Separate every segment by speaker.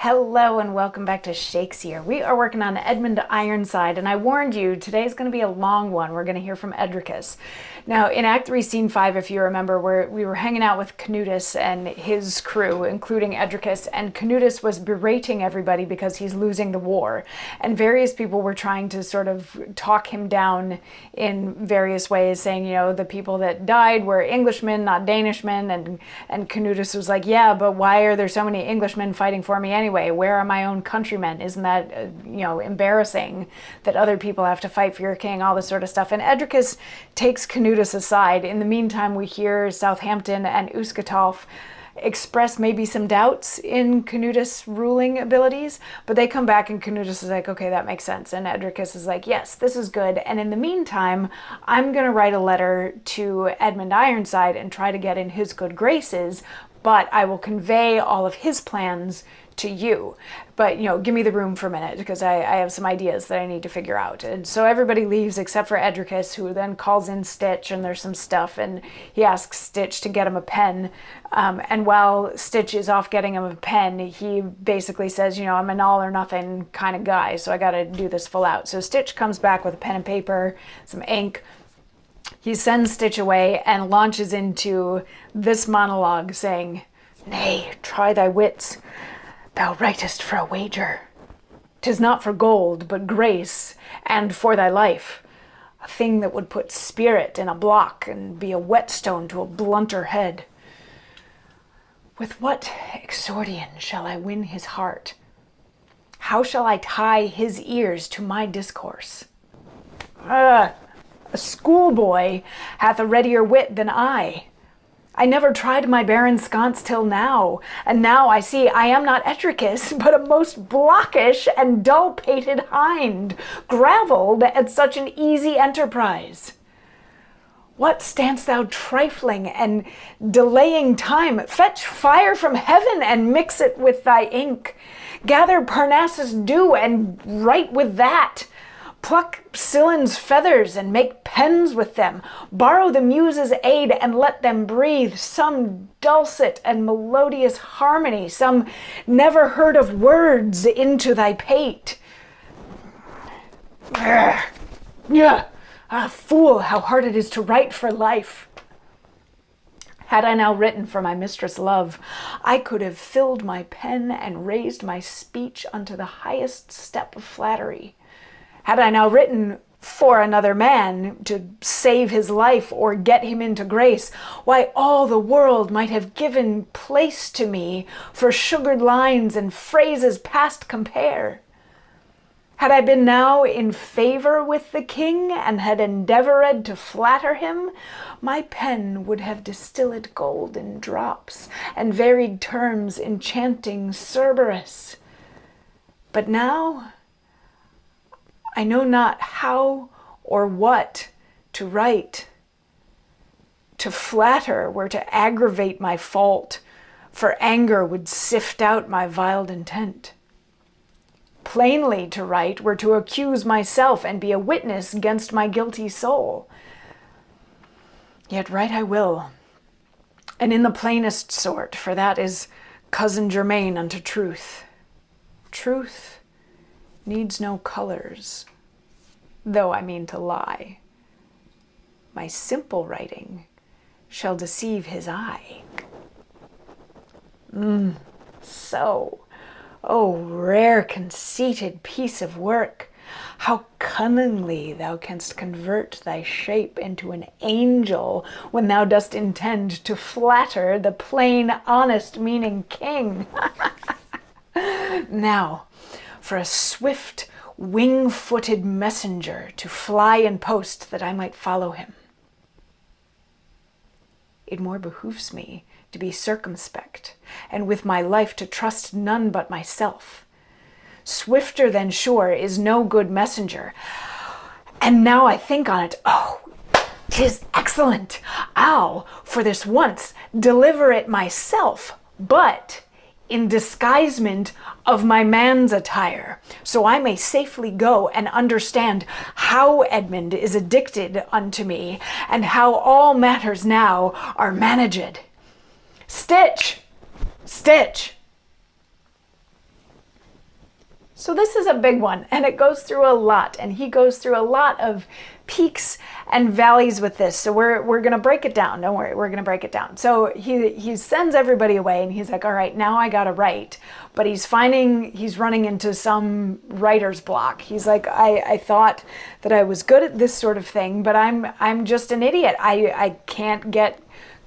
Speaker 1: Hello and welcome back to Shakesyear. We are working on Edmund Ironside, and I warned you, today's going to be a long one. We're going to hear from Edricus. Now, in Act 3, Scene 5, if you remember, we were hanging out with Canutus and his crew, including Edricus, and Canutus was berating everybody because he's losing the war. And various people were trying to sort of talk him down in various ways, saying, you know, the people that died were Englishmen, not Danishmen, and Canutus was like, yeah, but why are there so many Englishmen fighting for me anyway? Where are my own countrymen? Isn't that, embarrassing that other people have to fight for your king, all this sort of stuff. And Edricus takes Canutus aside. In the meantime, we hear Southampton and Uscatolf express maybe some doubts in Canutus' ruling abilities, but they come back and Canutus is like, okay, that makes sense. And Edricus is like, yes, this is good. And in the meantime, I'm going to write a letter to Edmund Ironside and try to get in his good graces, but I will convey all of his plans to you. But, give me the room for a minute because I have some ideas that I need to figure out. And so everybody leaves except for Edricus, who then calls in Stitch, and there's some stuff, and he asks Stitch to get him a pen. And while Stitch is off getting him a pen, he basically says, I'm an all or nothing kind of guy, so I got to do this full out. So Stitch comes back with a pen and paper, some ink. He sends Stitch away and launches into this monologue saying, "Nay, try thy wits. Thou writest for a wager. 'Tis not for gold, but grace, and for thy life. A thing that would put spirit in a block and be a whetstone to a blunter head. With what exordian shall I win his heart? How shall I tie his ears to my discourse? A schoolboy hath a readier wit than I. I never tried my barren sconce till now, and now I see I am not Edricus, but a most blockish and dull-pated hind, gravelled at such an easy enterprise. What standst thou trifling and delaying time? Fetch fire from heaven and mix it with thy ink. Gather Parnassus dew and write with that. Pluck Scyllon's feathers and make pens with them. Borrow the muses' aid and let them breathe some dulcet and melodious harmony, some never heard of words into thy pate. Fool, how hard it is to write for life. Had I now written for my mistress love, I could have filled my pen and raised my speech unto the highest step of flattery. Had I now written for another man to save his life or get him into grace, why, all the world might have given place to me for sugared lines and phrases past compare. Had I been now in favor with the king and had endeavoured to flatter him, my pen would have distilled gold in drops and varied terms enchanting Cerberus. But now I know not how or what to write. To flatter were to aggravate my fault, for anger would sift out my vile intent. Plainly to write were to accuse myself and be a witness against my guilty soul. Yet write I will, and in the plainest sort, for that is cousin germain unto truth. Truth needs no colors, though I mean to lie. My simple writing shall deceive his eye. O rare conceited piece of work, how cunningly thou canst convert thy shape into an angel when thou dost intend to flatter the plain, honest meaning king. Now, for a swift, wing-footed messenger to fly in post that I might follow him. It more behooves me to be circumspect, and with my life to trust none but myself. Swifter than sure is no good messenger. And now I think on it, 'tis excellent. I'll, for this once, deliver it myself, but in disguisement of my man's attire, so I may safely go and understand how Edmund is addicted unto me, and how all matters now are managed. Stitch! Stitch! So this is a big one, and it goes through a lot, and he goes through a lot of peaks and valleys with this. So we're going to break it down. Don't worry, we're going to break it down. So he sends everybody away, and he's like, all right, now I got to write. But he's running into some writer's block. He's like, I thought that I was good at this sort of thing, but I'm just an idiot. I can't get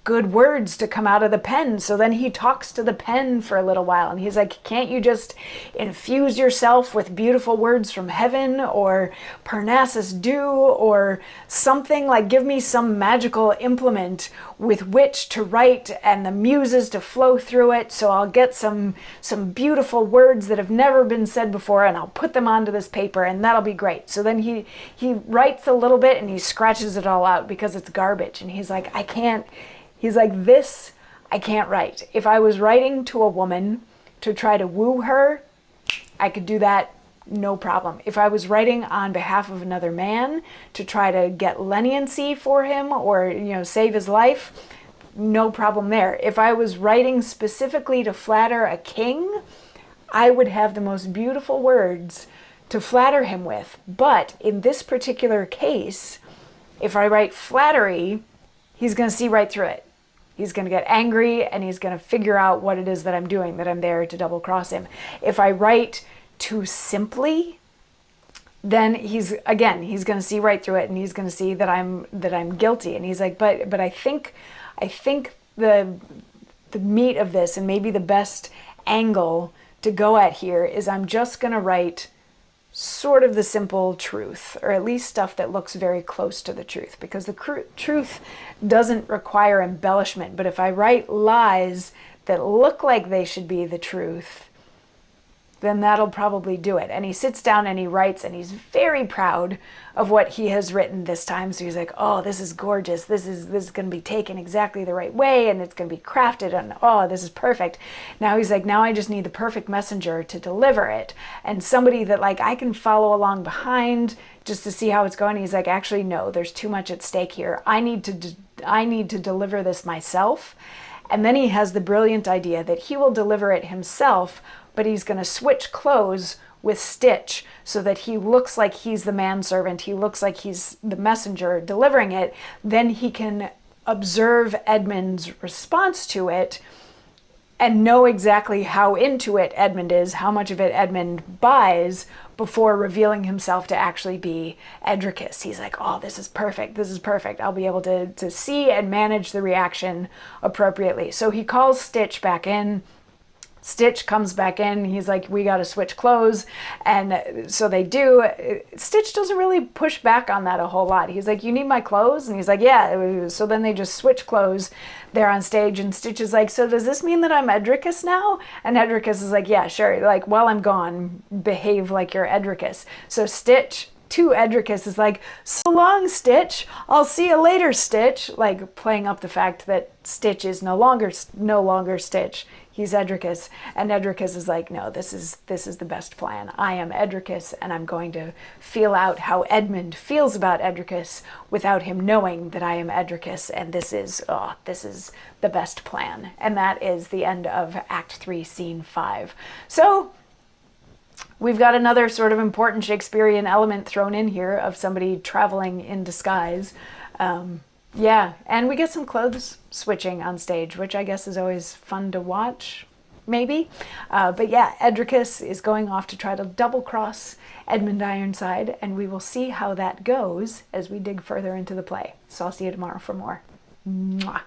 Speaker 1: good words to come out of the pen. So then he talks to the pen for a little while, and he's like, can't you just infuse yourself with beautiful words from heaven or Parnassus dew or something? Like, give me some magical implement with which to write and the muses to flow through it, so I'll get some beautiful words that have never been said before, and I'll put them onto this paper, and that'll be great. So then he writes a little bit, and he scratches it all out because it's garbage, and he's like, He's like, this, I can't write. If I was writing to a woman to try to woo her, I could do that, no problem. If I was writing on behalf of another man to try to get leniency for him or, save his life, no problem there. If I was writing specifically to flatter a king, I would have the most beautiful words to flatter him with. But in this particular case, if I write flattery, he's going to see right through it. He's going to get angry, and he's going to figure out what it is that I'm doing, that I'm there to double cross him. If I write too simply, then he's going to see right through it, and he's going to see that I'm guilty. And he's like, but I think the meat of this, and maybe the best angle to go at here, is I'm just going to write sort of the simple truth, or at least stuff that looks very close to the truth, because the truth doesn't require embellishment. But if I write lies that look like they should be the truth, then that'll probably do it. And he sits down and he writes, and he's very proud of what he has written this time. So he's like, oh, this is gorgeous. This is going to be taken exactly the right way, and it's going to be crafted, and oh, this is perfect. Now he's like, now I just need the perfect messenger to deliver it, and somebody that like I can follow along behind just to see how it's going. He's like, actually, no, there's too much at stake here. I need to deliver this myself. And then he has the brilliant idea that he will deliver it himself, but he's going to switch clothes with Stitch so that he looks like he's the manservant. He looks like he's the messenger delivering it. Then he can observe Edmund's response to it and know exactly how into it Edmund is, how much of it Edmund buys, before revealing himself to actually be Edricus. He's like, oh, this is perfect. This is perfect. I'll be able to see and manage the reaction appropriately. So he calls Stitch back in. Stitch comes back in. He's like, we got to switch clothes. And so they do. Stitch doesn't really push back on that a whole lot. He's like, you need my clothes? And he's like, yeah. So then they just switch clothes there on stage. And Stitch is like, so does this mean that I'm Edricus now? And Edricus is like, yeah, sure. Like, while I'm gone, behave like you're Edricus. So Stitch to Edricus is like, so long, Stitch. I'll see you later, Stitch. Like, playing up the fact that Stitch is no longer Stitch. He's Edricus. And Edricus is like, no, this is the best plan. I am Edricus, and I'm going to feel out how Edmund feels about Edricus without him knowing that I am Edricus, and this is the best plan. And that is the end of Act 3, Scene 5. So we've got another sort of important Shakespearean element thrown in here of somebody traveling in disguise. Yeah, and we get some clothes switching on stage, which I guess is always fun to watch, maybe. But yeah, Edricus is going off to try to double-cross Edmund Ironside, and we will see how that goes as we dig further into the play. So I'll see you tomorrow for more. Mwah.